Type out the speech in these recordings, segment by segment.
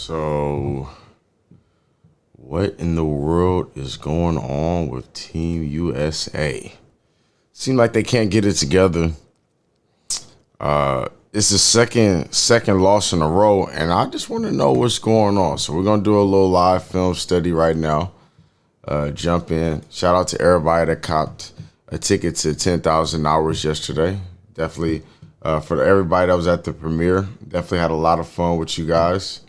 So, what in the world is going on with Team USA? Seem like they can't get it together. It's the second loss in a row, and I just want to know what's going on. So we're gonna do a little live film study right now. Jump in. Shout out to everybody that copped a ticket to 10,000 Hours yesterday. Definitely for everybody that was at the premiere. Definitely had a lot of fun with you guys.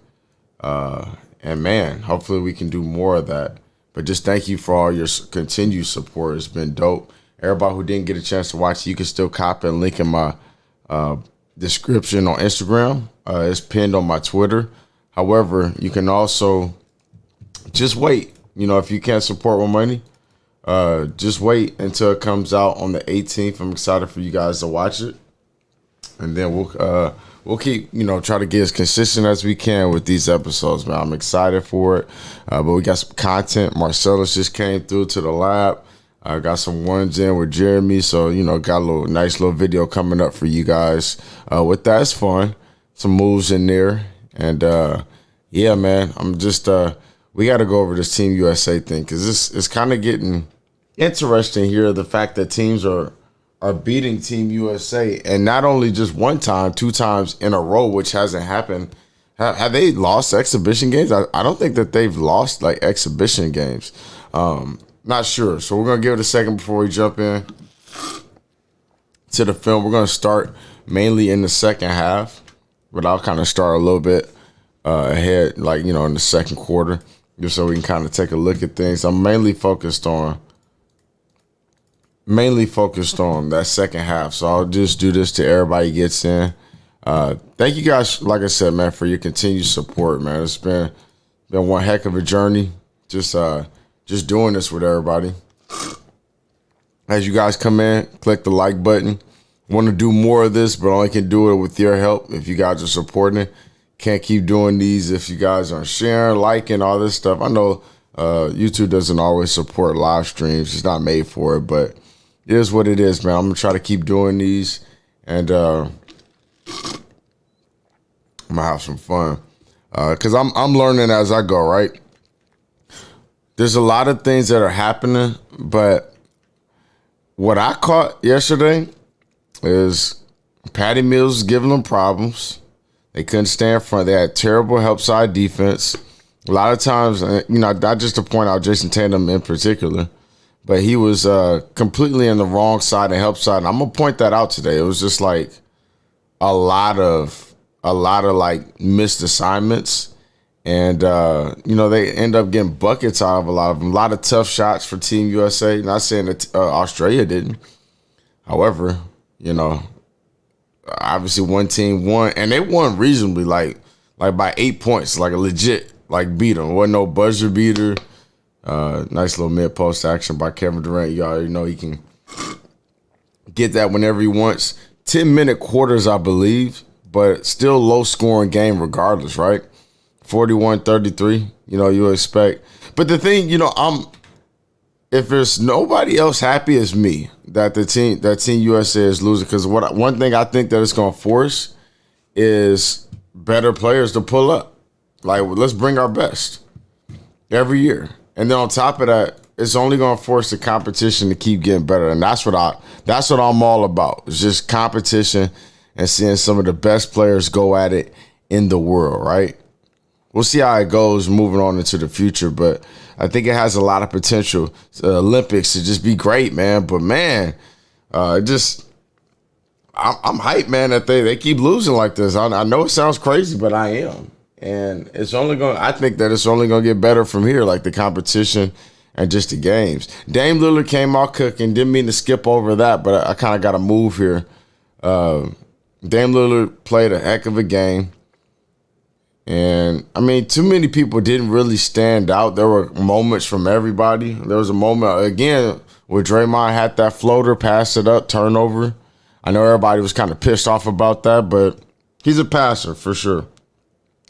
And man, hopefully we can do more of that. But just thank you for all your continued support. It's been dope. Everybody who didn't get a chance to watch, you can still copy and link in my description on Instagram. It's pinned on my Twitter. However, you can also just wait. You know, if you can't support with money, just wait until it comes out on the 18th. I'm excited for you guys to watch it. And then we'll keep, try to get as consistent as we can with these episodes, man. I'm excited for it. But we got some content. Marcellus just came through to the lab. I got some ones in with Jeremy. So, got a nice little video coming up for you guys. With that, it's fun. Some moves in there. And, yeah, man, I'm just, we got to go over this Team USA thing because it's kind of getting interesting here. The fact that teams are beating Team USA, and not only just one time, 2 times in a row, which hasn't happened. Have they lost exhibition games? I don't think that they've lost like exhibition games. Not sure. So we're gonna give it a second before we jump in to the film. We're gonna start mainly in the second half, but I'll kind of start a little bit ahead, like in the second quarter, just so we can kind of take a look at things. I'm mainly focused on that second half. So I'll just do this till everybody gets in. Thank you guys, like I said, man, for your continued support, man. It's been one heck of a journey. Just doing this with everybody. As you guys come in, click the like button. Want to do more of this, but only can do it with your help if you guys are supporting it. Can't keep doing these if you guys aren't sharing, liking, all this stuff. I know YouTube doesn't always support live streams. It's not made for it, but it is what it is, man. I'm going to try to keep doing these, and I'm going to have some fun because I'm learning as I go, right? There's a lot of things that are happening, but what I caught yesterday is Patty Mills giving them problems. They couldn't stay in front. They had terrible help side defense. A lot of times, not just to point out Jason Tatum in particular, but he was completely in the wrong side and help side. And I'm gonna point that out today. It was just like a lot of like missed assignments, and they end up getting buckets out of a lot of them. A lot of tough shots for Team USA. Not saying that Australia didn't. However, obviously one team won, and they won reasonably, like by 8 points, like a legit beat them. Wasn't no buzzer beater. Nice little mid-post action by Kevin Durant. You already know he can get that whenever he wants. 10-minute quarters, I believe, but still low-scoring game regardless, right? 41-33, you expect. But the thing, if there's nobody else happy as me that Team USA is losing, because one thing I think that it's going to force is better players to pull up. Like, let's bring our best every year. And then on top of that, it's only going to force the competition to keep getting better. And that's what I'm all about. It's just competition and seeing some of the best players go at it in the world, right? We'll see how it goes moving on into the future, but I think it has a lot of potential. Olympics to just be great, man. But man, I'm hyped, man, that they keep losing like this. I know it sounds crazy, but I am. And I think that it's only going to get better from here, like the competition and just the games. Dame Lillard came out cooking. Didn't mean to skip over that, but I kind of got to move here. Dame Lillard played a heck of a game. And, too many people didn't really stand out. There were moments from everybody. There was a moment, again, where Draymond had that floater, passed it up, turnover. I know everybody was kind of pissed off about that, but he's a passer for sure.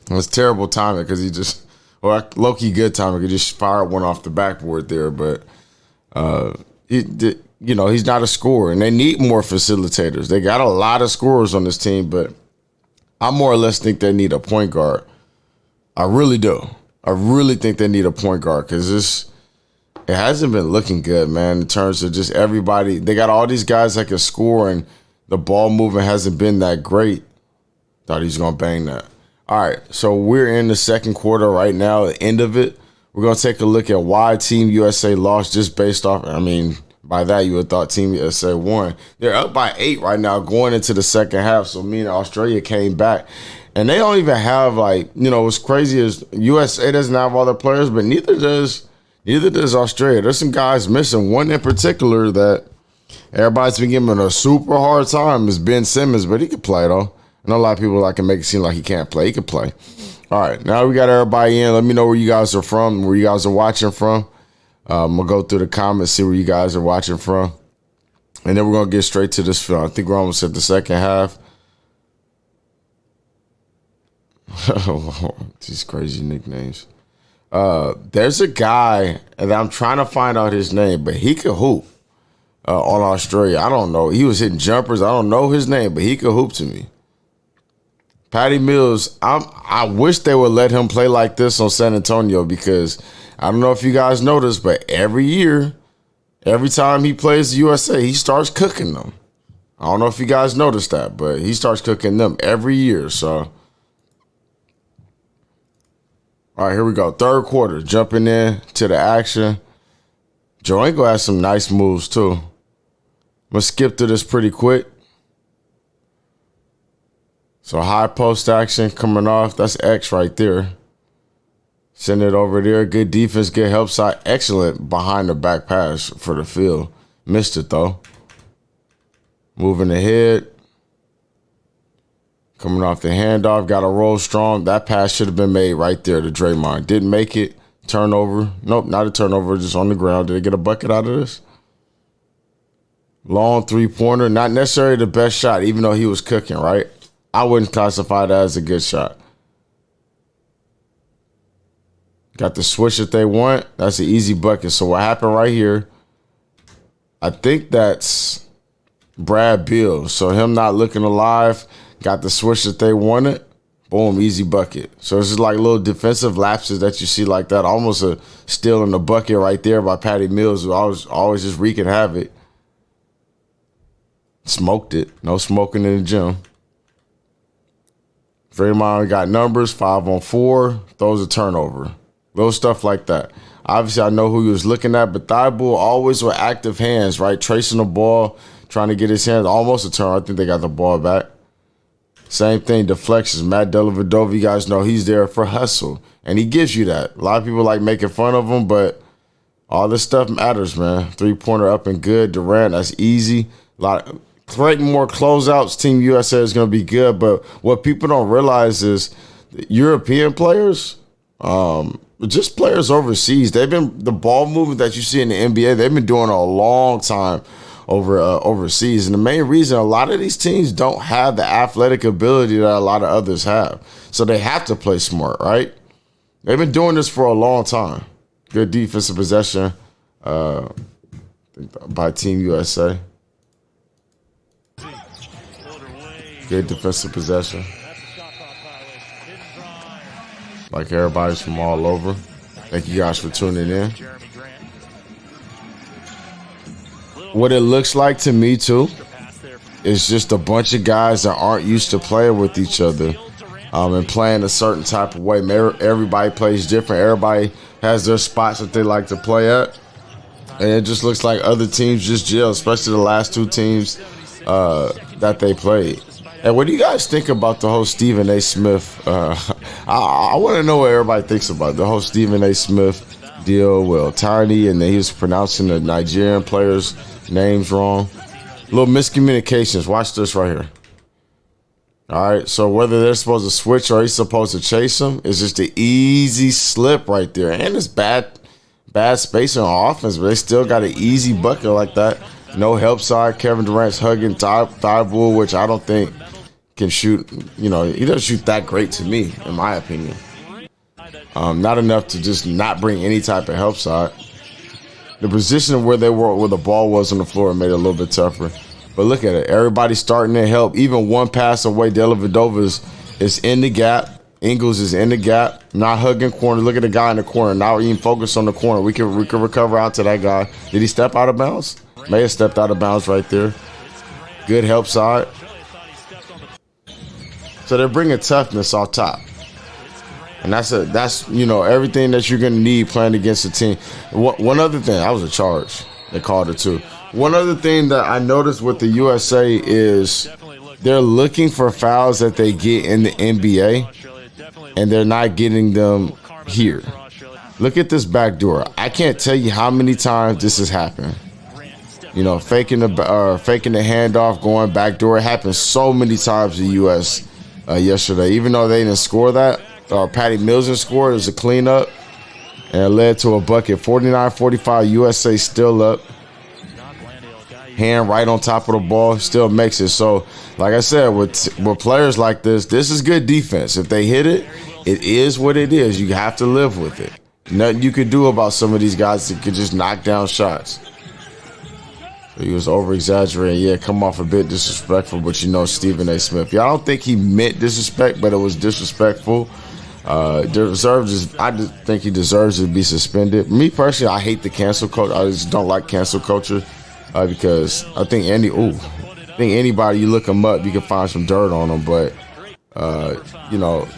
It was terrible timing because low-key good timing. He just fired one off the backboard there, but he's not a scorer, and they need more facilitators. They got a lot of scorers on this team, but I more or less think they need a point guard. I really do. I really think they need a point guard because it hasn't been looking good, man, in terms of just everybody. They got all these guys that can score, and the ball movement hasn't been that great. Thought he was going to bang that. All right, so we're in the second quarter right now, the end of it. We're going to take a look at why Team USA lost just based off, I mean, by that you would have thought Team USA won. They're up by 8 right now going into the second half, so meaning Australia came back. And they don't even have, like, you know, what's crazy is USA doesn't have all their players, but neither does Australia. There's some guys missing. One in particular that everybody's been giving a super hard time is Ben Simmons, but he can play, though. I know a lot of people like to make it seem like he can't play. He can play. All right, now we got everybody in. Let me know where you guys are from, where you guys are watching from. We'll go through the comments, see where you guys are watching from. And then we're going to get straight to this film. I think we're almost at the second half. These crazy nicknames. There's a guy, and I'm trying to find out his name, but he could hoop on Australia. I don't know. He was hitting jumpers. I don't know his name, but he could hoop to me. Patty Mills, I wish they would let him play like this on San Antonio because I don't know if you guys noticed, but every year, every time he plays the USA, he starts cooking them. I don't know if you guys noticed that, but he starts cooking them every year. So, all right, here we go. Third quarter, jumping in to the action. Joenko has some nice moves, too. I'm going to skip through this pretty quick. So high post action coming off. That's X right there. Send it over there. Good defense, good help side. Excellent behind the back pass for the field. Missed it, though. Moving ahead. Coming off the handoff. Got to roll strong. That pass should have been made right there to Draymond. Didn't make it. Turnover. Nope, not a turnover. Just on the ground. Did they get a bucket out of this? Long three-pointer. Not necessarily the best shot, even though he was cooking, right? I wouldn't classify that as a good shot. Got the switch that they want. That's an easy bucket. So what happened right here, I think that's Brad Beal. So him not looking alive, got the switch that they wanted. Boom, easy bucket. So it's just like little defensive lapses that you see like that. Almost a steal in the bucket right there by Patty Mills, who always just wreaking havoc. Smoked it. No smoking in the gym. Draymond got numbers, 5-on-4, throws a turnover. Little stuff like that. Obviously, I know who he was looking at, but Thibault always with active hands, right? Tracing the ball, trying to get his hands. Almost a turn. I think they got the ball back. Same thing, deflections. Matt Dellavedova, you guys know he's there for hustle, and he gives you that. A lot of people like making fun of him, but all this stuff matters, man. Three-pointer up and good. Durant, that's easy. Creating more closeouts, Team USA is going to be good. But what people don't realize is European players, just players overseas, they've been the ball movement that you see in the NBA, they've been doing a long time overseas. And the main reason a lot of these teams don't have the athletic ability that a lot of others have. So they have to play smart, right? They've been doing this for a long time. Good defensive possession by Team USA. Good defensive possession. Like everybody's from all over. Thank you guys for tuning in. What it looks like to me, too, is just a bunch of guys that aren't used to playing with each other and playing a certain type of way. Everybody plays different. Everybody has their spots that they like to play at. And it just looks like other teams just gel, especially the last two teams that they played. And what do you guys think about the whole Stephen A. Smith? I want to know what everybody thinks about the whole Stephen A. Smith deal. Well, Tiny, and then he was pronouncing the Nigerian players' names wrong. Little miscommunications. Watch this right here. All right, so whether they're supposed to switch or he's supposed to chase him, it's just an easy slip right there. And it's bad spacing on offense, but they still got an easy bucket like that. No help side. Kevin Durant's hugging Thibault, which I don't think can shoot. You know, he doesn't shoot that great to me, in my opinion. Not enough to just not bring any type of help side. The position of where they were, where the ball was on the floor, made it a little bit tougher. But look at it. Everybody's starting to help. Even one pass away, Dellavedova is in the gap. Ingles is in the gap, not hugging corner. Look at the guy in the corner. Now even focus on the corner. We can recover out to that guy. Did he step out of bounds? May have stepped out of bounds right there. Good help side. So they're bringing toughness off top. And that's everything that you're going to need playing against a team. One other thing, that was a charge. They called it too. One other thing that I noticed with the USA is they're looking for fouls that they get in the NBA, and they're not getting them here. Look at this backdoor. I can't tell you how many times this has happened. Faking the handoff, going backdoor. It happened so many times in the U.S. Yesterday. Even though they didn't score that, Patty Mills didn't score. It was a cleanup, and it led to a bucket. 49-45, USA still up. Hand right on top of the ball, still makes it. So, like I said, with players like this is good defense. If they hit it, it is what it is. You have to live with it. Nothing you could do about some of these guys that could just knock down shots. So he was over-exaggerating. Yeah, come off a bit disrespectful, but Stephen A. Smith. Yeah, I don't think he meant disrespect, but it was disrespectful. I just think he deserves to be suspended. Me personally, I hate the cancel culture. I just don't like cancel culture. Because I think anybody, you look them up, you can find some dirt on them. But,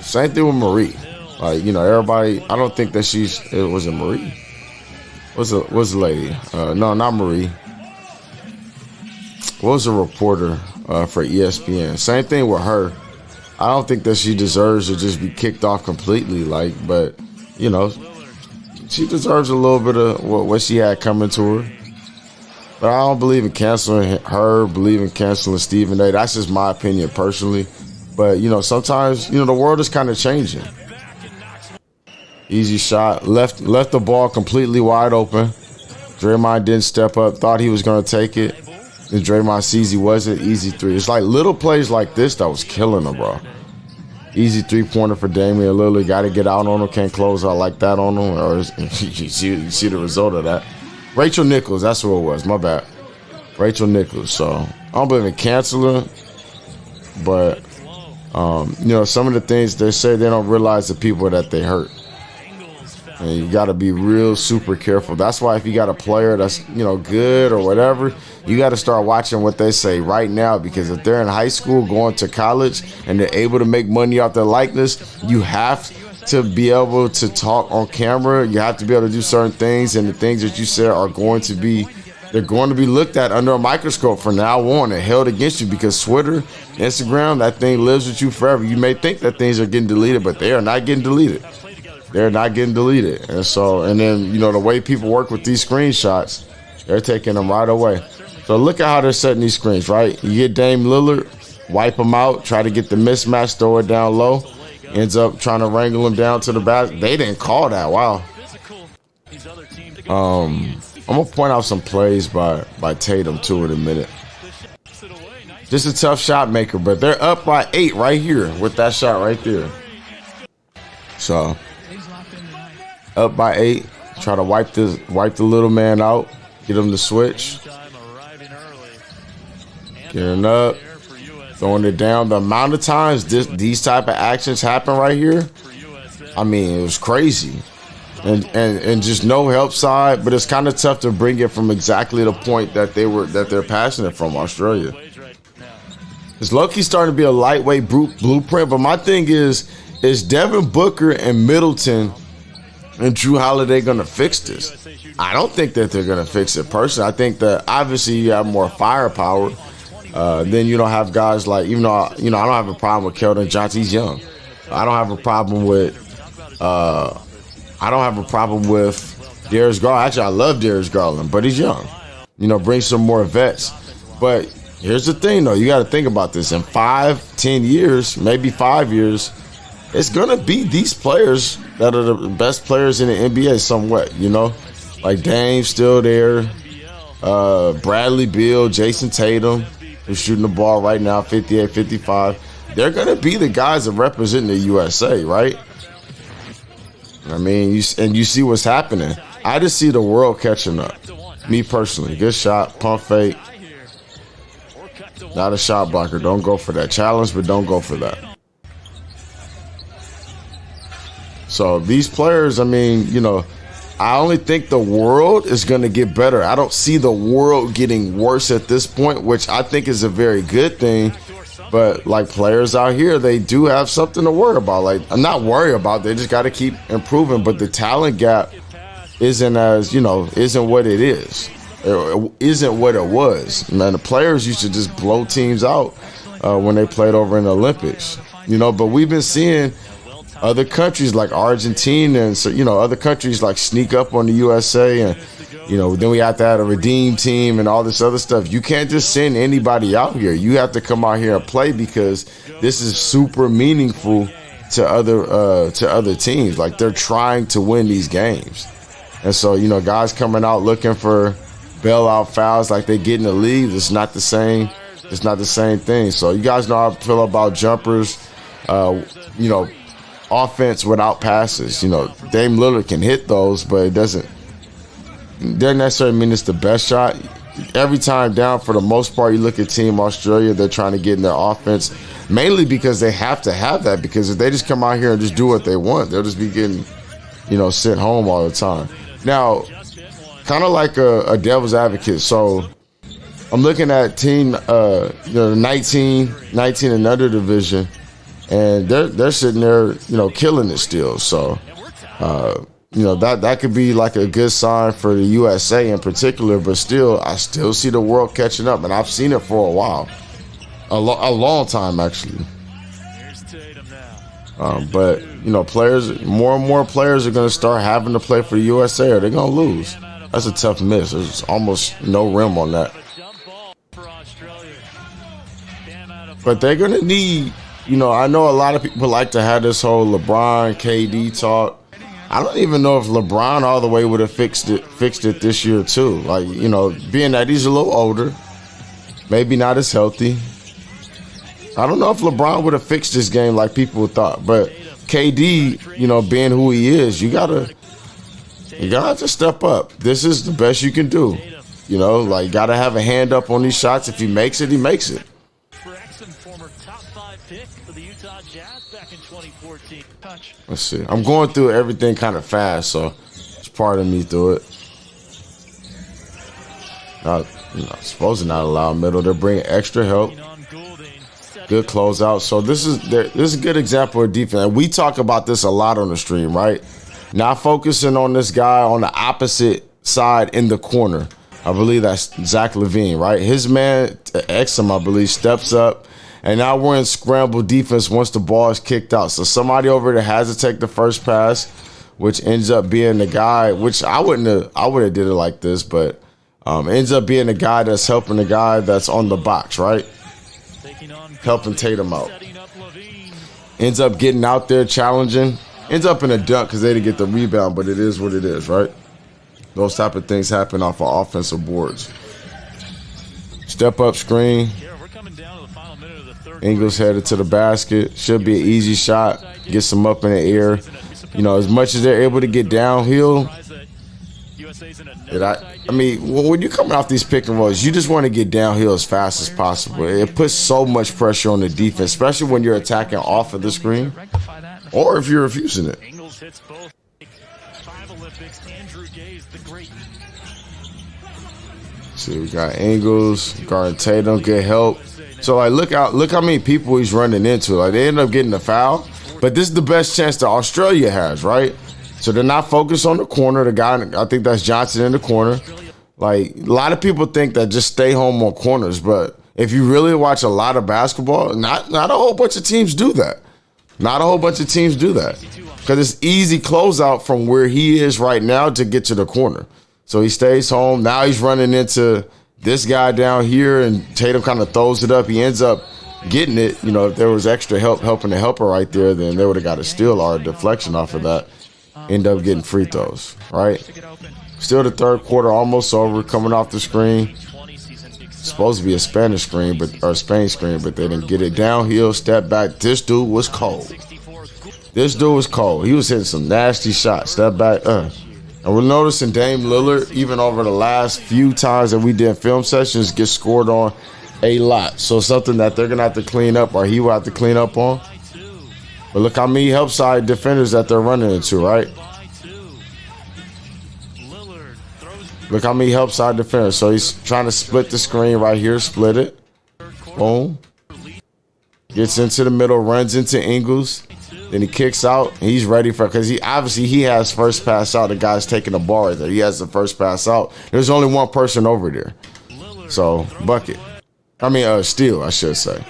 same thing with Marie. Everybody, I don't think that it wasn't Marie. What's the lady? No, not Marie. What was the reporter for ESPN? Same thing with her. I don't think that she deserves to just be kicked off completely. But, she deserves a little bit of what she had coming to her. But I don't believe in canceling her, believe in canceling Stephen A. That's just my opinion personally. But, sometimes, the world is kind of changing. Easy shot. Left the ball completely wide open. Draymond didn't step up, thought he was going to take it. And Draymond sees he wasn't. Easy three. It's like little plays like this that was killing him, bro. Easy three-pointer for Damian Lillard. Got to get out on him. Can't close out like that on him. Or you see the result of that. Rachel Nichols, that's who it was. My bad. Rachel Nichols. So I don't believe in canceling, but some of the things they say, they don't realize the people that they hurt, and you got to be real super careful. That's why if you got a player that's good or whatever, you got to start watching what they say right now, because if they're in high school going to college and they're able to make money off their likeness, you have to be able to talk on camera. You have to be able to do certain things, and the things that you say are going to be looked at under a microscope from now on and held against you, because Twitter, Instagram, that thing lives with you forever. You may think that things are getting deleted, but they are not getting deleted. They're not getting deleted. And then the way people work with these screenshots, they're taking them right away. So look at how they're setting these screens, right? You get Dame Lillard, wipe him out, try to get the mismatch, throw it down low. Ends up trying to wrangle him down to the basket. They didn't call that. Wow. I'm going to point out some plays by Tatum, too, in a minute. Just a tough shot maker, but they're up by 8 right here with that shot right there. So, up by 8. Try to wipe the little man out. Get him to switch. Getting up. Throwing it down. The amount of times these type of actions happen right here, I mean, it was crazy. And just no help side, but it's kind of tough to bring it from exactly the point that they're passionate from, Australia. It's low-key starting to be a lightweight blueprint, but my thing is Devin Booker and Middleton and Drew Holiday going to fix this? I don't think that they're going to fix it personally. I think that obviously you have more firepower. Then you don't have guys like, even though I don't have a problem with Keldon Johnson. He's young. I don't have a problem with Darius Garland. Actually, I love Darius Garland, but he's young. Bring some more vets. But here's the thing, though. You got to think about this. In 5-10 years, maybe 5 years, it's gonna be these players that are the best players in the NBA somewhat. Like Dame's still there. Bradley Beal, Jason Tatum, who's shooting the ball right now, 58, 55. They're going to be the guys that represent the USA, right? I mean, you see what's happening. I just see the world catching up. Me personally. Good shot, pump fake. Not a shot blocker. Don't go for that. Challenge, but don't go for that. So these players, I mean, I only think the world is going to get better. I don't see the world getting worse at this point, which I think is a very good thing. But like players out here, they do have something to worry about. Like, I'm not worried about. They just got to keep improving. But the talent gap isn't what it is. It isn't what it was. Man, the players used to just blow teams out when they played over in the Olympics. But we've been seeing other countries like Argentina and other countries like sneak up on the USA, and then we have to have a redeem team and all this other stuff. You can't just send anybody out here. You have to come out here and play, because this is super meaningful to other teams. Like, they're trying to win these games, and so guys coming out looking for bailout fouls like they get in the league. It's not the same. It's not the same thing. So you guys know how I feel about jumpers. Offense without passes. Dame Lillard can hit those, but it doesn't necessarily mean it's the best shot. Every time down, for the most part, you look at Team Australia, they're trying to get in their offense, mainly because they have to have that, because if they just come out here and just do what they want, they'll just be getting, sent home all the time. Now, kind of like a devil's advocate. So I'm looking at team, the 19 and under division, and they're sitting there, killing it still. So, that could be like a good sign for the USA in particular. But still, I still see the world catching up, and I've seen it for a while, a long time actually. But players, more and more players are going to start having to play for the USA, or they're going to lose. That's a tough miss. There's almost no rim on that. But they're going to need. I know a lot of people like to have this whole LeBron, KD talk. I don't even know if LeBron all the way would have fixed it this year too. Like, being that he's a little older, maybe not as healthy. I don't know if LeBron would have fixed this game like people thought. But KD, being who he is, you gotta have to step up. This is the best you can do. Gotta have a hand up on these shots. If he makes it, he makes it. Let's see. I'm going through everything kind of fast, so it's part of me through it. Supposed to not allow middle. They're bringing extra help. Good closeout. So this is a good example of defense. And we talk about this a lot on the stream, right? Not focusing on this guy on the opposite side in the corner. I believe that's Zach LaVine, right? His man, Exum, I believe, steps up. And now we're in scramble defense once the ball is kicked out. So somebody over there has to take the first pass, which ends up being the guy, which I would have did it like this, but ends up being the guy that's helping the guy that's on the box, right? Helping Tatum out. Ends up getting out there, challenging. Ends up in a dunk because they didn't get the rebound, but it is what it is, right? Those type of things happen off of offensive boards. Step up screen. Ingles headed to the basket. Should be an easy shot. Gets them up in the air. As much as they're able to get downhill. When you're coming off these pick and rolls, you just want to get downhill as fast as possible. It puts so much pressure on the defense, especially when you're attacking off of the screen or if you're refusing it. See, we got Ingles, guarding Tatum, good help. So, look how many people he's running into. They end up getting the foul. But this is the best chance that Australia has, right? So they're not focused on the corner. The guy, I think that's Johnson in the corner. A lot of people think that just stay home on corners. But if you really watch a lot of basketball, not a whole bunch of teams do that. Not a whole bunch of teams do that. Because it's easy closeout from where he is right now to get to the corner. So he stays home. Now he's running into this guy down here, and Tatum kind of throws it up. He ends up getting it. If there was extra help helping the helper right there, then they would have got a steal or a deflection off of that. End up getting free throws, right? Still the third quarter almost over, coming off the screen. Supposed to be a Spanish screen, or Spain screen, but they didn't get it. Downhill, step back. This dude was cold. He was hitting some nasty shots. Step back, And we're noticing Dame Lillard, even over the last few times that we did film sessions, get scored on a lot. So something that they're going to have to clean up, or he will have to clean up on. But look how many help side defenders that they're running into, right? Look how many help side defenders. So he's trying to split the screen right here, split it. Boom. Gets into the middle, runs into Ingles. Then he kicks out. He's ready for, because he obviously he has first pass out. The guy's taking the ball right there. He has the first pass out. There's only one person over there. So bucket. I mean, steal, I should say.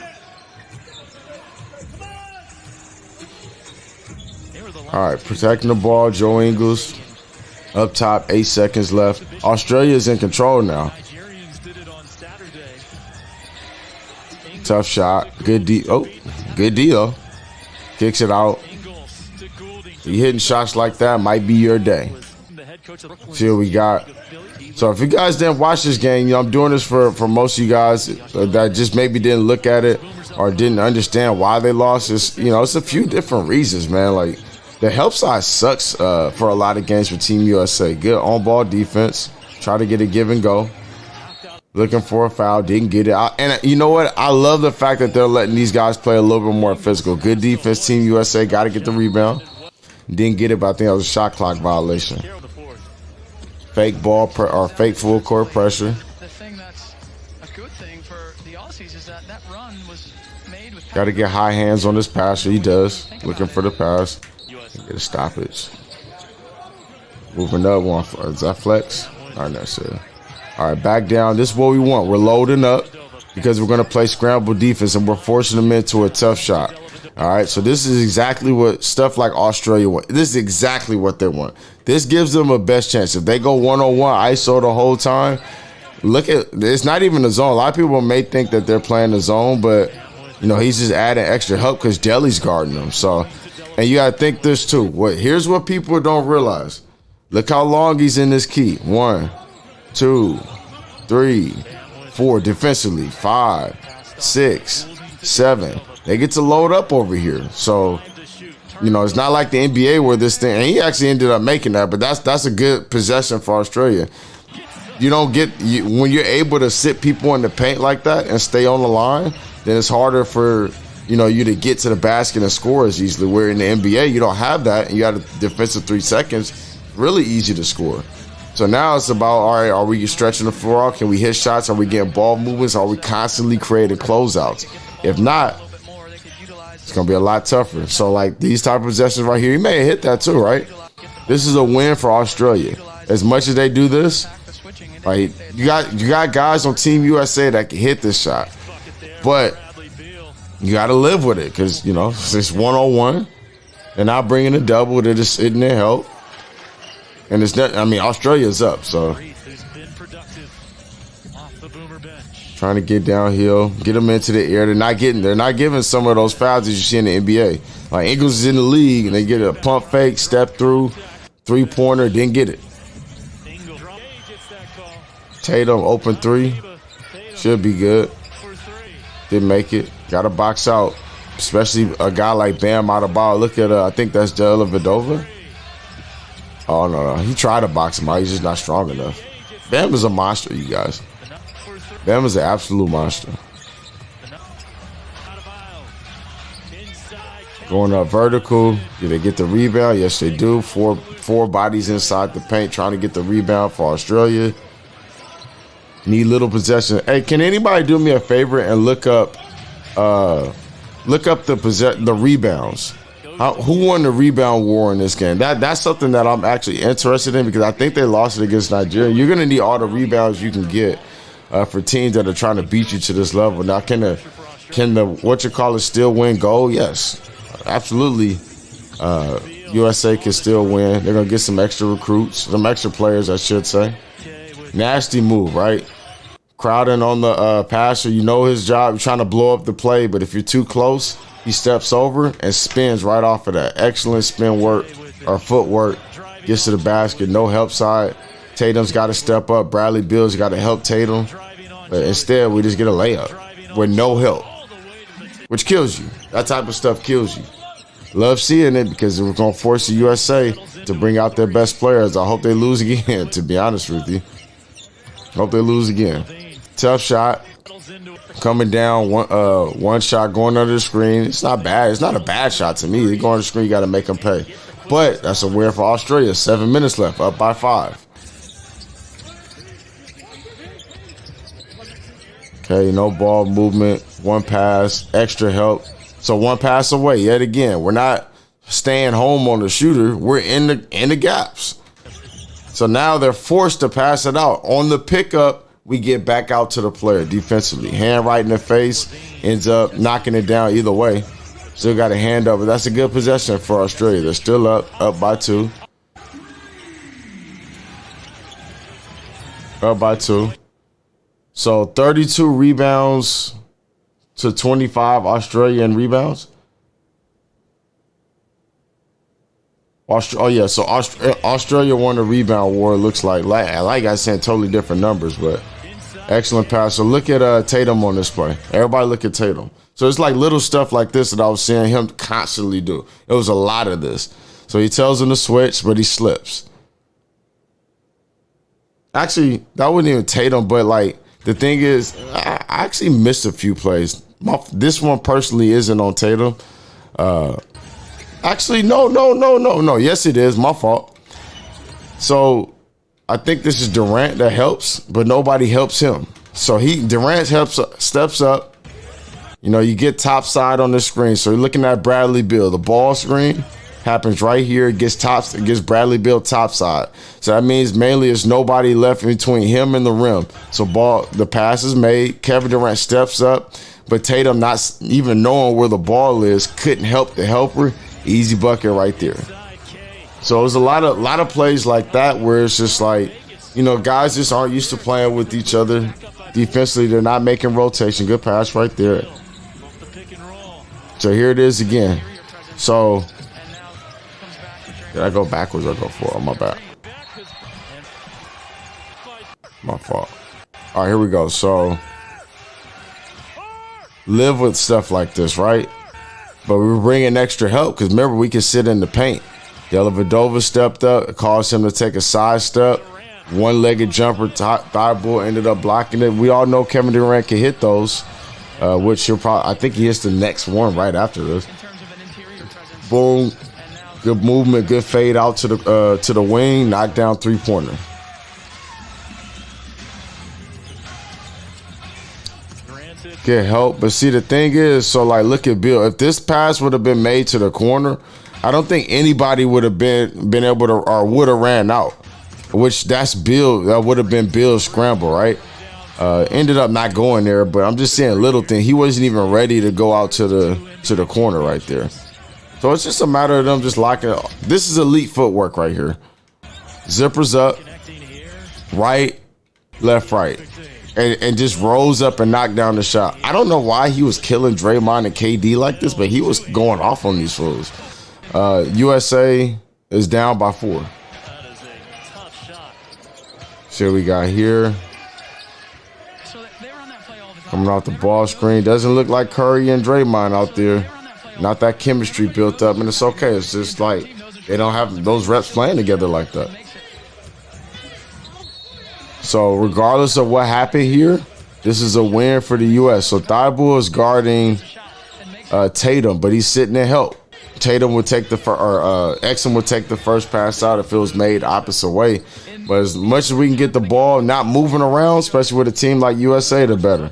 All right, protecting the ball, Joe Ingles. Up top, 8 seconds left. Australia's in control now. Tough shot. Good deal. Good deal. Kicks it out. You hitting shots like that might be your day. See what we got. So if you guys didn't watch this game, I'm doing this for most of you guys that just maybe didn't look at it or didn't understand why they lost. It's a few different reasons, man. Like the help side sucks for a lot of games for Team USA. Good on-ball defense. Try to get a give and go. Looking for a foul, didn't get it. And you know what? I love the fact that they're letting these guys play a little bit more physical. Good defense, Team USA. Got to get the rebound. Didn't get it, but I think that was a shot clock violation. Fake ball or fake full court pressure. The thing that's a good thing for the Aussies is that run was made with. Got to get high hands on this passer. He does. Looking for the pass. Get a stoppage. Moving up one. Is that flex? All right, that's it. All right, back down. This is what we want. We're loading up because we're going to play scramble defense and we're forcing them into a tough shot. All right, so this is exactly what stuff like Australia want. This is exactly what they want. This gives them a best chance. If they go one-on-one ISO the whole time, look at it's not even a zone. A lot of people may think that they're playing the zone, but he's just adding extra help because Delhi's guarding them. So, and you got to think this too. Here's what people don't realize. Look how long he's in this key. 1, 2, 3, 4 defensively. 5, 6, 7. They get to load up over here. So, it's not like the NBA where this thing, and he actually ended up making that, but that's a good possession for Australia. You don't get, when you're able to sit people in the paint like that and stay on the line, then it's harder for, you to get to the basket and score as easily. Where in the NBA, you don't have that, and you got a defensive 3 seconds, really easy to score. So now it's about, all right, are we stretching the floor out? Can we hit shots? Are we getting ball movements? Are we constantly creating closeouts? If not, it's going to be a lot tougher. So, like, these type of possessions right here, you may have hit that too, right? This is a win for Australia. As much as they do this, like, you got guys on Team USA that can hit this shot. But you got to live with it because, it's one-on-one. They're not bringing a double. They're just sitting there help. And it's not, Australia's up, so. Trying to get downhill, get them into the air. They're not giving some of those fouls that you see in the NBA. Like Ingles is in the league and they get a pump fake, step through, 3-pointer, didn't get it. Tatum open 3, should be good. Didn't make it. Got to box out, especially a guy like Bam Adebayo. Look at I think that's Dellavedova. Oh no, he tried to box him out. He's just not strong enough. Bam is a monster, you guys. Bam is an absolute monster. Going up vertical. Do they get the rebound? Yes, they do. Four bodies inside the paint trying to get the rebound for Australia. Need little possession. Hey, can anybody do me a favor and look up the rebounds? Who won the rebound war in this game? That's something that I'm actually interested in because I think they lost it against Nigeria. You're going to need all the rebounds you can get. For teams that are trying to beat you to this level. Now, can the still win gold? Yes, absolutely. USA can still win. They're gonna get some extra recruits, some extra players, I should say. Nasty move, right? Crowding on the passer. His job. You're trying to blow up the play, but if you're too close, he steps over and spins right off of that. Excellent spin work or footwork. Gets to the basket. No help side. Tatum's got to step up. Bradley Beal's got to help Tatum. But instead, we just get a layup with no help, which kills you. That type of stuff kills you. Love seeing it because we're going to force the USA to bring out their best players. I hope they lose again, to be honest with you. Hope they lose again. Tough shot. coming down, one shot going under the screen. It's not bad. It's not a bad shot to me. They go under the screen, you got to make them pay. But that's a win for Australia. 7 minutes left, up by 5. Okay, no ball movement, one pass, extra help. So one pass away yet again. We're not staying home on the shooter. We're in the gaps. So now they're forced to pass it out. On the pickup, we get back out to the player defensively. Hand right in the face, ends up knocking it down either way. Still got a hand up, but that's a good possession for Australia. They're still up by 2. Up by 2. So 32 rebounds to 25 Australian rebounds. So Australia won the rebound war. It looks like I said, totally different numbers, but excellent pass. So look at Tatum on this play. Everybody look at Tatum. So it's like little stuff like this that I was seeing him constantly do. It was a lot of this. So he tells him to switch, but he slips. Actually, that wasn't even Tatum, but like the thing is, I actually missed a few plays. This one personally isn't on Tatum. Actually, no. Yes, it is. My fault. So I think this is Durant that helps, but nobody helps him. So Durant steps up. You know, you get top side on the screen. So you're looking at Bradley Beal. The ball screen happens right here. It gets Bradley Beal top side. So that means mainly there's nobody left between him and the rim. So the pass is made. Kevin Durant steps up, but Tatum, not even knowing where the ball is, couldn't help the helper. Easy bucket right there. So there's a lot of plays like that where it's just like, you know, guys just aren't used to playing with each other. Defensively, they're not making rotation. Good pass right there. So here it is again. So did I go backwards or go forward? My bad. My fault. All right, here we go. So live with stuff like this, right? But we're bringing extra help because remember, we can sit in the paint. Dellavedova stepped up. It caused him to take a side step. One-legged jumper, Thibault ended up blocking it. We all know Kevin Durant can hit those, which I think he hits the next one right after this. Boom. Good movement, good fade out to the wing, knock down 3-pointer. Get help, but see the thing is, so like look at Bill. If this pass would have been made to the corner, I don't think anybody would have been able to or would have ran out. Which that's Bill. That would have been Bill's scramble, right? Ended up not going there, but I'm just saying little thing. He wasn't even ready to go out to the corner right there. So it's just a matter of them just locking it. This is elite footwork right here. Zippers up, right, left, right. And just rose up and knocked down the shot. I don't know why he was killing Draymond and KD like this, but he was going off on these fools. USA is down by 4. See what we got here. Coming off the ball screen. Doesn't look like Curry and Draymond out there. Not that chemistry built up, and it's okay. It's just like they don't have those reps playing together like that. So regardless of what happened here, this is a win for the U.S. So Thibault is guarding Tatum, but he's sitting in help. Tatum would take Exum would take the first pass out if it was made opposite way. But as much as we can get the ball not moving around, especially with a team like USA, the better.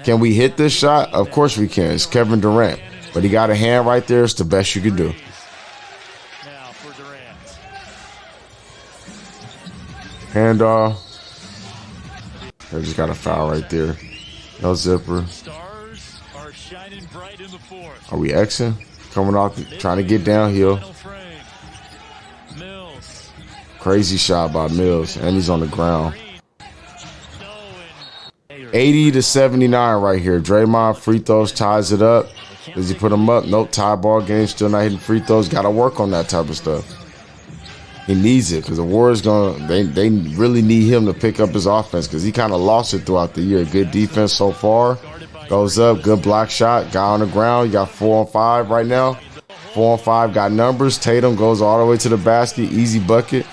Can we hit this shot? Of course we can. It's Kevin Durant. But he got a hand right there. It's the best you can do. Handoff. They just got a foul right there. No zipper. Are we Xing? Coming off, trying to get downhill. Crazy shot by Mills, and he's on the ground. 80-79 right here. Draymond free throws, ties it up. Does he put them up? Nope. Tie ball game, still not hitting free throws. Got to work on that type of stuff. He needs it because the Warriors they really need him to pick up his offense because he kind of lost it throughout the year. Good defense so far. Goes up, good block shot. Guy on the ground. You got 4 on 5 right now. 4 on 5 got numbers. Tatum goes all the way to the basket. Easy bucket.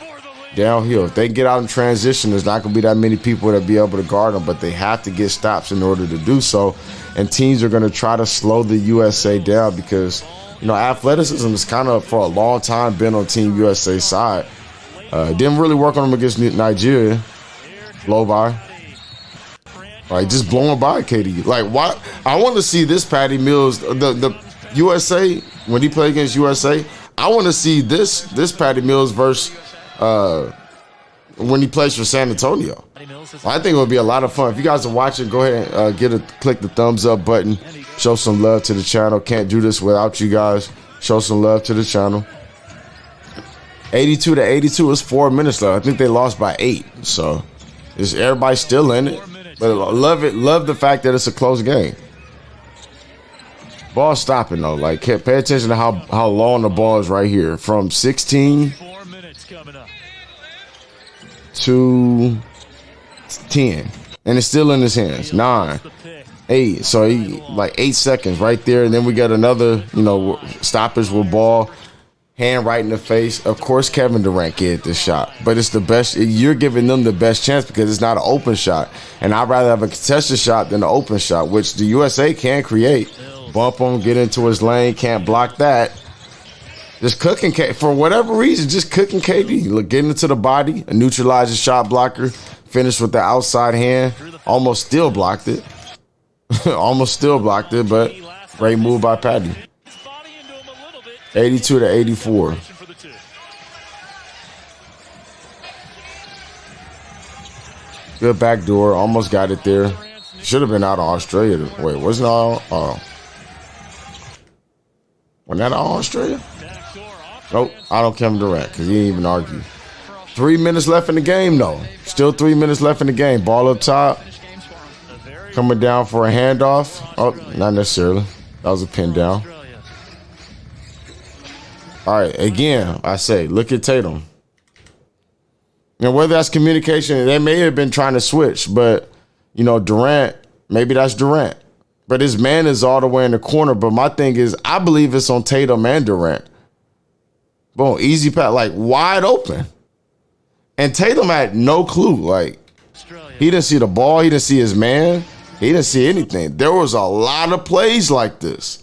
downhill. If they get out in transition, there's not going to be that many people that be able to guard them, but they have to get stops in order to do so. And teams are going to try to slow the USA down because, athleticism has kind of for a long time been on Team USA side. Didn't really work on them against Nigeria. Blow by. Like, just blowing by KD. Like, why? I want to see this Patty Mills, the USA, when he played against USA, I want to see this Patty Mills versus when he plays for San Antonio. I think it would be a lot of fun. If you guys are watching, go ahead and click the thumbs up button. Show some love to the channel. Can't do this without you guys. Show some love to the channel. 82-82 is 4 minutes left. I think they lost by 8. So everybody's still in it. But love it. Love the fact that it's a close game. Ball stopping though. Like, pay attention to how long the ball is right here. From 16 to 10. And it's still in his hands. 9, 8. So he like 8 seconds right there. And then we got another, stoppage with ball. Hand right in the face. Of course, Kevin Durant get this shot, but it's the best. You're giving them the best chance because it's not an open shot, and I'd rather have a contested shot than an open shot, which the USA can create. Bump him, get into his lane, can't block that. Just cooking for whatever reason, just cooking KD. Look, getting into the body, a neutralizing shot blocker, finish with the outside hand. Almost still blocked it. Almost still blocked it, but great move by Patty. 82-84. Good backdoor. Almost got it there. Should have been out of Australia. Wait, wasn't all? Oh. Wasn't that all Australia? Nope. I don't Kevin Durant because he didn't even argue. 3 minutes left in the game, though. Still 3 minutes left in the game. Ball up top. Coming down for a handoff. Oh, not necessarily. That was a pin down. All right, again, I say, look at Tatum. And whether that's communication, they may have been trying to switch, but, Durant, maybe that's Durant. But his man is all the way in the corner. But my thing is, I believe it's on Tatum and Durant. Boom, easy pass, like wide open. And Tatum had no clue. Like, he didn't see the ball. He didn't see his man. He didn't see anything. There was a lot of plays like this.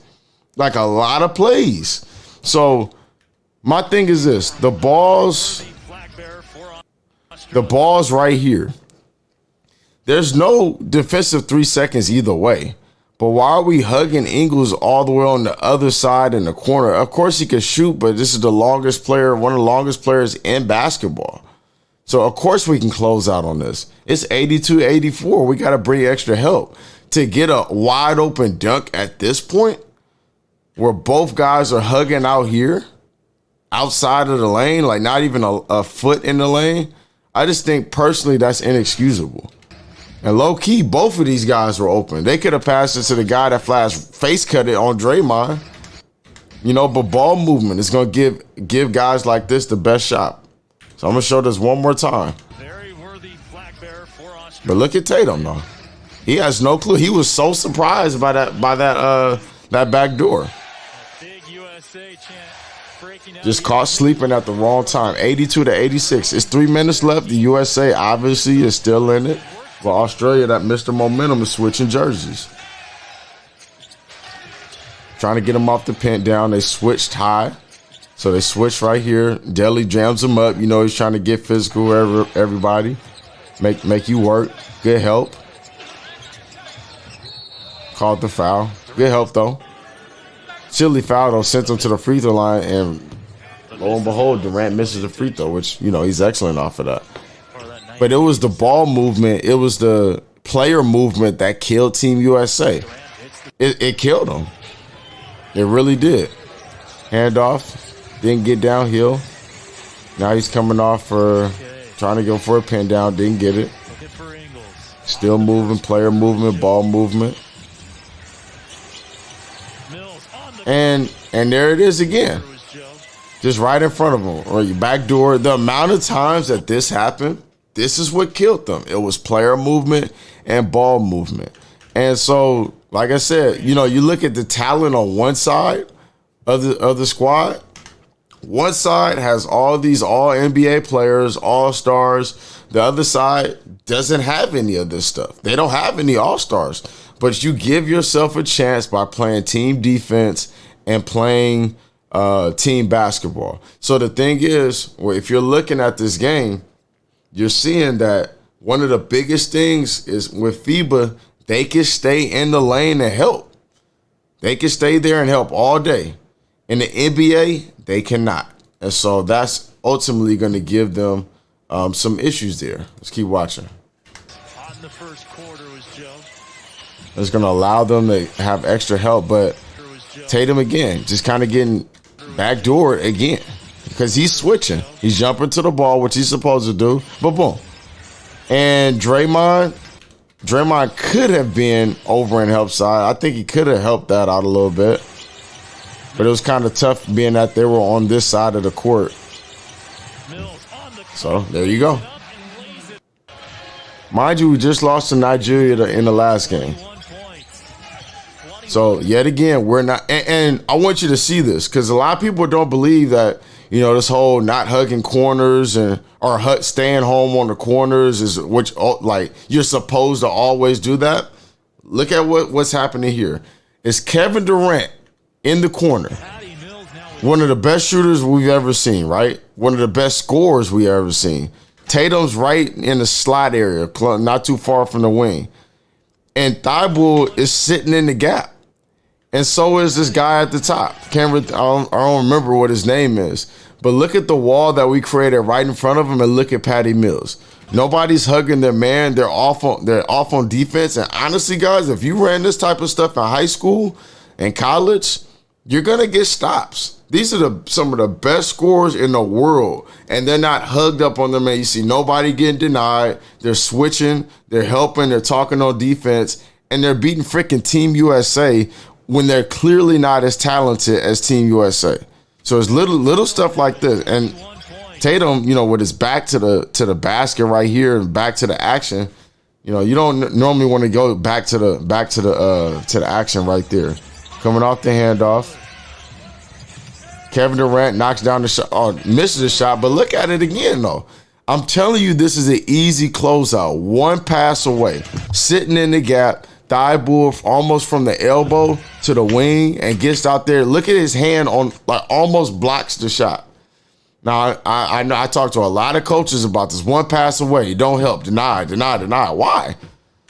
Like, a lot of plays. So, my thing is this, the ball's right here. There's no defensive 3 seconds either way. But why are we hugging Ingles all the way on the other side in the corner? Of course he can shoot, but this is the longest player, one of the longest players in basketball. So of course we can close out on this. It's 82-84. We got to bring extra help to get a wide open dunk at this point where both guys are hugging out here. Outside of the lane, like not even a foot in the lane. I just think personally that's inexcusable. And low key, both of these guys were open. They could have passed it to the guy that face cut it on Draymond. But ball movement is gonna give guys like this the best shot. So I'm gonna show this one more time. But look at Tatum though. He has no clue. He was so surprised by that back door. Just caught sleeping at the wrong time. 82-86. It's 3 minutes left. The USA obviously is still in it. But Australia that missed the momentum is switching jerseys. Trying to get him off the pin down. They switched high. So they switched right here. Deli jams him up. He's trying to get physical with everybody. Make you work. Good help. Called the foul. Good help though. Silly foul though, sent him to the free throw line, and lo and behold, Durant misses the free throw, which, he's excellent off of that. But it was the ball movement, it was the player movement that killed Team USA. It killed them. It really did. Handoff, didn't get downhill. Now he's coming off for trying to go for a pin down, didn't get it. Still moving, player movement, ball movement. And there it is again. Just right in front of them. Or your back door. The amount of times that this happened, this is what killed them. It was player movement and ball movement. And so, like I said, you look at the talent on one side of the squad. One side has all these all NBA players, all stars. The other side doesn't have any of this stuff. They don't have any all stars. But you give yourself a chance by playing team defense and playing team basketball. So the thing is, well, if you're looking at this game, you're seeing that one of the biggest things is with FIBA, they can stay in the lane and help. They can stay there and help all day. In the NBA, they cannot. And so that's ultimately going to give them some issues there. Let's keep watching. On the first quarter was Joe. It's going to allow them to have extra help, but Tatum again, just kind of getting backdoored again because he's switching. He's jumping to the ball, which he's supposed to do, but boom. And Draymond could have been over in help side. I think he could have helped that out a little bit. But it was kind of tough being that they were on this side of the court. So, there you go. Mind you, we just lost to Nigeria in the last game. So, yet again, we're not. And I want you to see this because a lot of people don't believe that, you know, this whole not hugging corners or staying home on the corners is which, like, you're supposed to always do that. Look at what's happening here. It's Kevin Durant in the corner. One of the best shooters we've ever seen, right? One of the best scorers we've ever seen. Tatum's right in the slot area, not too far from the wing. And Thibault is sitting in the gap. And so is this guy at the top. I don't remember what his name is. But look at the wall that we created right in front of him and look at Patty Mills. Nobody's hugging their man. They're off on defense. And honestly, guys, if you ran this type of stuff in high school and college, you're going to get stops. These are some of the best scorers in the world. And they're not hugged up on their man. You see nobody getting denied. They're switching. They're helping. They're talking on defense. And they're beating freaking Team USA when they're clearly not as talented as Team USA. So it's little stuff like this. And Tatum, you know, with his back to the basket right here and back to the action, you know, you don't normally want to go back to the action right there. Coming off the handoff. Kevin Durant knocks down the shot, misses the shot, but look at it again, though. I'm telling you, this is an easy closeout. One pass away. Sitting in the gap. Thibault almost from the elbow to the wing and gets out there. Look at his hand on, like, almost blocks the shot. Now, I know I talked to a lot of coaches about this. One pass away, don't help, deny. Why?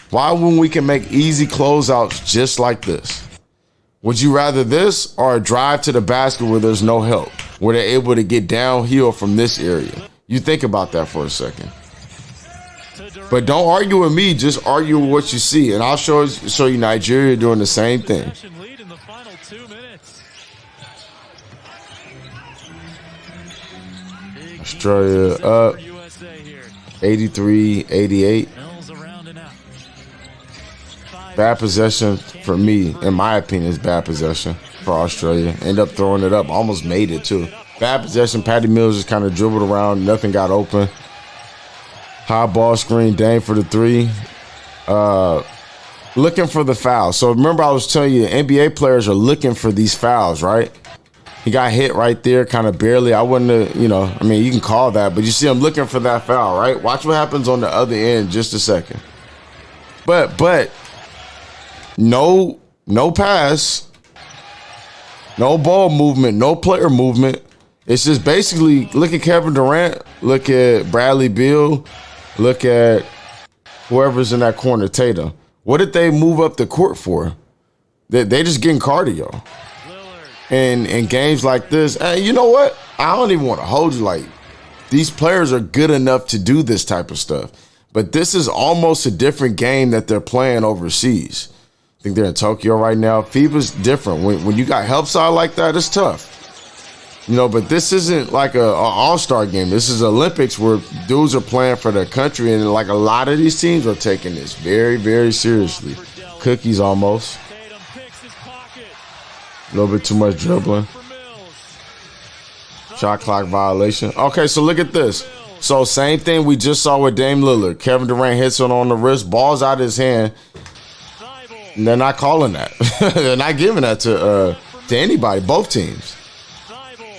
Why when we can make easy closeouts just like this? Would you rather this or a drive to the basket where there's no help, where they're able to get downhill from this area? You think about that for a second. But don't argue with me, just argue with what you see. And I'll show you Nigeria doing the same thing. Australia up 83-88. Bad possession for me, in my opinion, is bad possession for Australia. End up throwing it up, almost made it too. Bad possession, Patty Mills just kind of dribbled around, nothing got open. High ball screen, Dame for the three. Looking for the foul. So remember I was telling you, NBA players are looking for these fouls, right? He got hit right there, kind of barely. I wouldn't have, I mean, you can call that, but you see him looking for that foul, right? Watch what happens on the other end just a second. But no pass, no ball movement, no player movement. It's just basically, look at Kevin Durant, look at Bradley Beal, look at whoever's in that corner, Tatum. What did they move up the court for? They just getting cardio. And in games like this, and you know what? I don't even want to hold you. Like, these players are good enough to do this type of stuff. But this is almost a different game that they're playing overseas. I think they're in Tokyo right now. FIBA's different. When you got help side like that, it's tough. But this isn't like a all-star game. This is Olympics where dudes are playing for their country, and like a lot of these teams are taking this very, very seriously. Cookies almost. A little bit too much dribbling. Shot clock violation. Okay, so look at this. So same thing we just saw with Dame Lillard. Kevin Durant hits it on the wrist, ball's out of his hand. And they're not calling that. They're not giving that to anybody, both teams.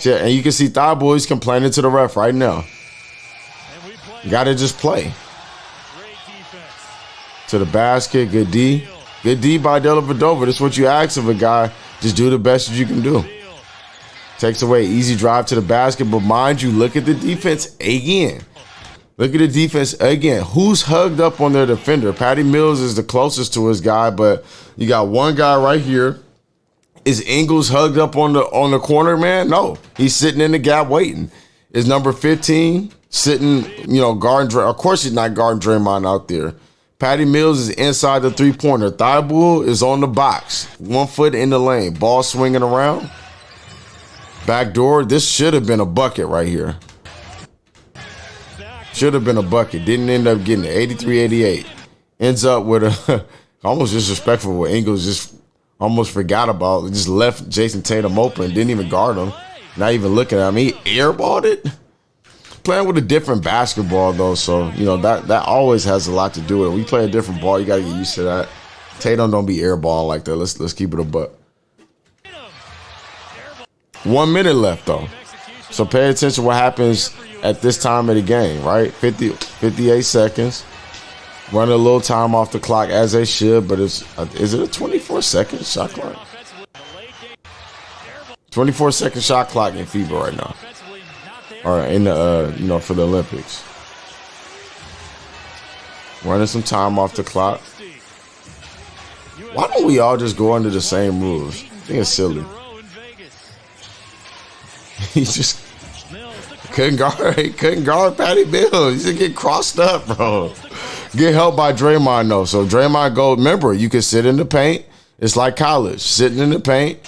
Yeah, and you can see Thibault, he's complaining to the ref right now. You got to just play. To the basket, good D. Good D by Dellavedova. That's what you ask of a guy. Just do the best that you can do. Takes away easy drive to the basket, but mind you, look at the defense again. Look at the defense again. Who's hugged up on their defender? Patty Mills is the closest to his guy, but you got one guy right here. Is Ingles hugged up on the corner, man? No. He's sitting in the gap waiting. Is number 15 sitting, guarding Draymond? Of course he's not guarding Draymond out there. Patty Mills is inside the three-pointer. Thibault is on the box. 1 foot in the lane. Ball swinging around. Back door. This should have been a bucket right here. Should have been a bucket. Didn't end up getting it. 83-88. Ends up with a almost disrespectful what Ingles just almost forgot about. Just left Jason Tatum open. Didn't even guard him. Not even looking at him. He airballed it. Playing with a different basketball though, so that always has a lot to do with it. We play a different ball. You got to get used to that. Tatum don't be airball like that. Let's keep it a buck. 1 minute left though, so pay attention what happens at this time of the game. Right, 58 seconds. Run a little time off the clock as they should, but is it a 24-second shot clock? 24-second shot clock in FIBA right now. Or in the for the Olympics. Running some time off the clock. Why don't we all just go under the same rules? I think it's silly. He just couldn't guard Patty Mills. He's gonna get crossed up, bro. Get helped by Draymond though. So Draymond goes. Remember, you can sit in the paint. It's like college, sitting in the paint.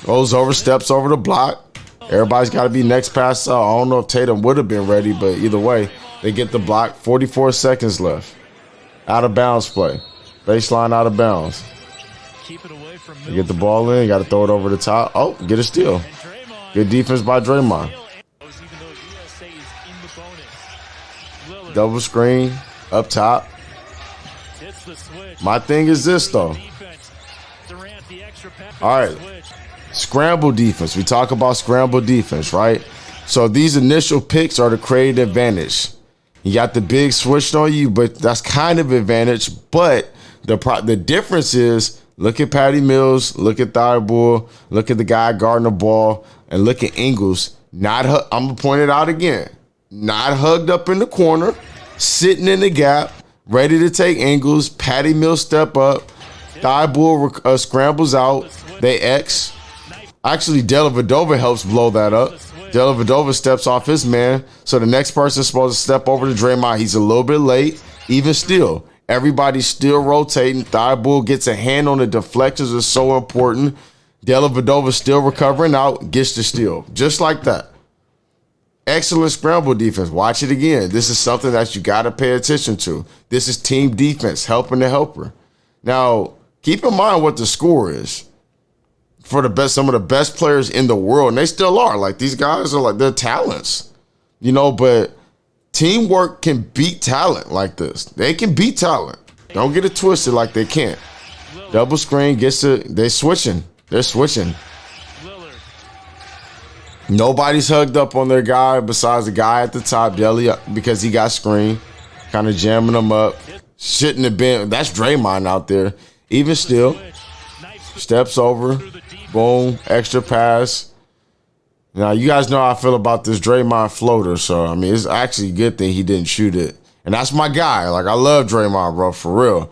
Goes over, steps over the block. Everybody's got to be next pass out. I don't know if Tatum would have been ready, but either way, they get the block. 44 seconds left. Out of bounds play. Baseline out of bounds. Keep it away from You get the ball in. You got to throw it over the top. Oh, get a steal. Good defense by Draymond. Double screen up top. My thing is this, though. All right. Scramble defense. We talk about scramble defense, right? So these initial picks are to create advantage. You got the big switched on you, but that's kind of advantage. But the difference is, look at Patty Mills, look at Thibault, look at the guy guarding the ball, and look at Ingles. I'm going to point it out again. Not hugged up in the corner, sitting in the gap, ready to take Ingles. Patty Mills step up. Thibault scrambles out. They X. Actually, Dellavedova helps blow that up. Dellavedova steps off his man, so the next person is supposed to step over to Draymond. He's a little bit late. Even still, everybody's still rotating. Thibault gets a hand on the deflections. Is so important. Dellavedova still recovering out, gets the steal. Just like that. Excellent scramble defense. Watch it again. This is something that you got to pay attention to. This is team defense, helping the helper. Now, keep in mind what the score is. For the best, some of the best players in the world, and they still are. Like, these guys are like, they're talents, but teamwork can beat talent like this. They can beat talent. Don't get it twisted like they can't. Double screen gets it. They're switching. Nobody's hugged up on their guy besides the guy at the top, Delly, because he got screened, kind of jamming him up. Shouldn't have been. That's Draymond out there. Even still, steps over. Boom, extra pass. Now, you guys know how I feel about this Draymond floater, so, it's actually a good thing he didn't shoot it. And that's my guy. Like, I love Draymond, bro, for real.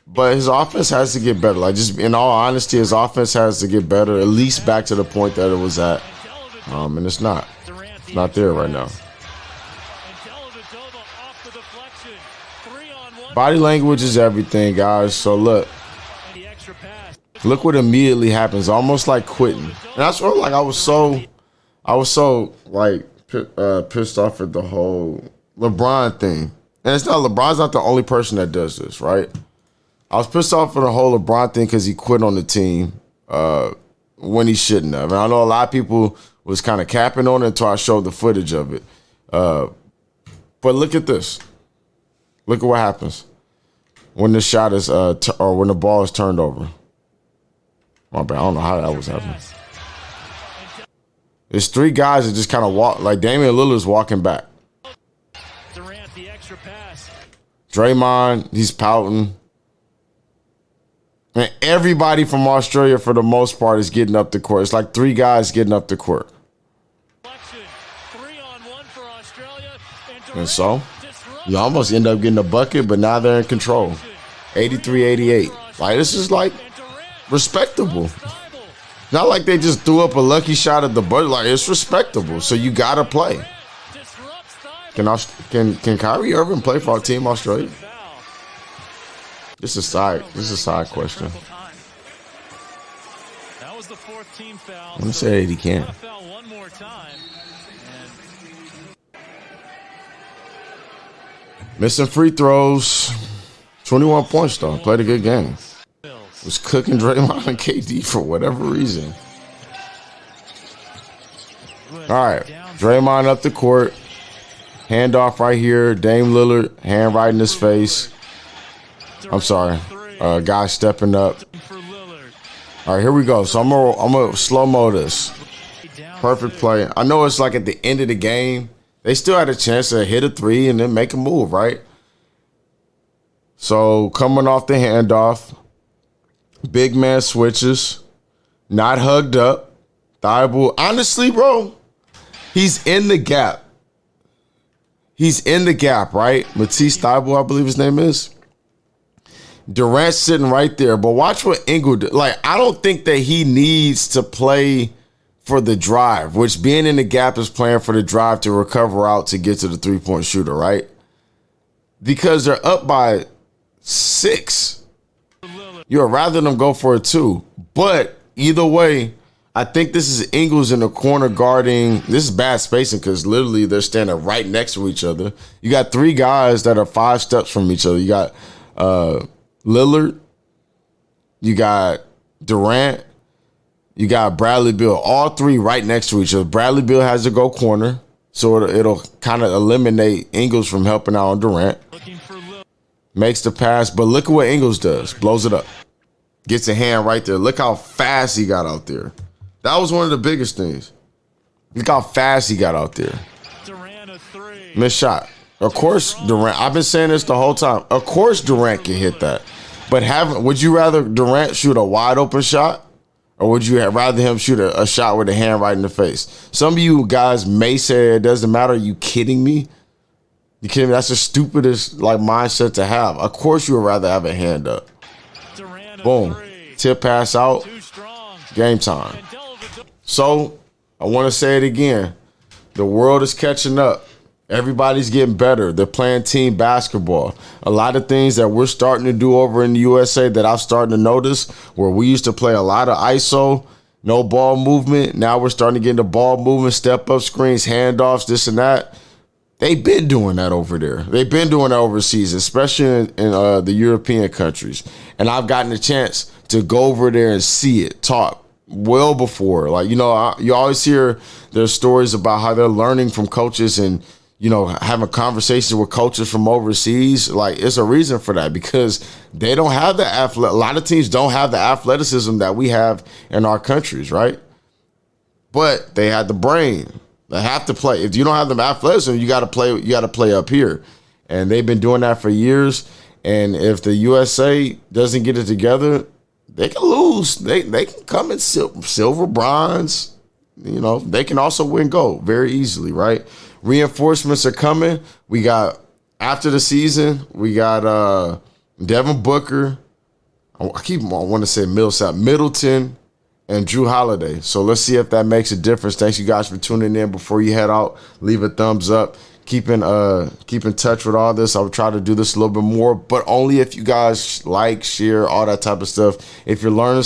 But his offense has to get better. Like, just in all honesty, his offense has to get better, at least back to the point that it was at. And it's not. It's not there right now. Body language is everything, guys. So, look what immediately happens, almost like quitting. And that's what, like, I was so pissed off at the whole LeBron thing. And it's not, LeBron's not the only person that does this, right? I was pissed off at the whole LeBron thing because he quit on the team when he shouldn't have. And I know a lot of people was kind of capping on it until I showed the footage of it. But look at this. Look at what happens when the shot is or when the ball is turned over. My bad. I don't know how that was happening. There's three guys that just kind of walk, like Damian Lillard's walking back. Durant, the extra pass. Draymond, he's pouting. And everybody from Australia, for the most part, is getting up the court. It's like three guys getting up the court. 3-on-1 for Australia. And so, you almost end up getting a bucket, but now they're in control. 83-88. Like, this is like respectable. Not like they just threw up a lucky shot at the buzzer. Like, it's respectable. So you gotta play. Can Kyrie Irving play for our team, Australia? This is a side question. That was the fourth team foul. I'm gonna say that he can. Foul one more time. Missing free throws. 21 points though. Played a good game. Was cooking Draymond and KD for whatever reason. All right, Draymond up the court. Handoff right here. Dame Lillard, hand right in his face. I'm sorry. Guy stepping up. All right, here we go. So I'm gonna slow-mo this. Perfect play. I know it's like at the end of the game. They still had a chance to hit a three and then make a move, right? So coming off the handoff, big man switches, not hugged up. Thibault, honestly, bro, he's in the gap. He's in the gap, right? Matisse Thibault, I believe his name is. Durant's sitting right there, but watch what Ingle did. Like, I don't think that he needs to play for the drive, which being in the gap is playing for the drive to recover out to get to the three-point shooter, right? Because they're up by 6. You'd rather them go for a 2. But either way, I think this is Ingles in the corner guarding. This is bad spacing because literally they're standing right next to each other. You got 3 guys that are 5 steps from each other. You got Lillard, you got Durant, you got Bradley Beal, all 3 right next to each other. Bradley Beal has to go corner, so it'll kind of eliminate Ingles from helping out on Durant. Makes the pass, but look at what Ingles does. Blows it up. Gets a hand right there. Look how fast he got out there. That was one of the biggest things. Look how fast he got out there. Missed shot. Of course, Durant. I've been saying this the whole time. Of course, Durant can hit that. But would you rather Durant shoot a wide open shot, or would you rather him shoot a shot with a hand right in the face? Some of you guys may say it doesn't matter. Are you kidding me? You kidding me? That's the stupidest mindset to have. Of course, you would rather have a hand up. Boom. Tip pass out. Game time. So I want to say it again. The world is catching up. Everybody's getting better. They're playing team basketball. A lot of things that we're starting to do over in the USA that I'm starting to notice, where we used to play a lot of ISO, no ball movement. Now we're starting to get into ball movement, step up screens, handoffs, this and that. They've been doing that over there. They've been doing that overseas, especially in the European countries. And I've gotten a chance to go over there and see it, talk well before. You always hear there's stories about how they're learning from coaches and, having conversations with coaches from overseas. It's a reason for that because they don't have the a lot of teams don't have the athleticism that we have in our countries, right? But they had the brain. They have to play. If you don't have the athleticism, you got to play. You got to play up here, and they've been doing that for years. And if the USA doesn't get it together, they can lose. They can come in silver, bronze. They can also win gold very easily, right? Reinforcements are coming. We got after the season. We got Devin Booker. I want to say Millsap, Middleton, and Drew Holiday. So let's see if that makes a difference. Thanks you guys for tuning in. Before you head out, leave a thumbs up. Keep in touch with all this. I will try to do this a little bit more, but only if you guys like, share, all that type of stuff. If you're learning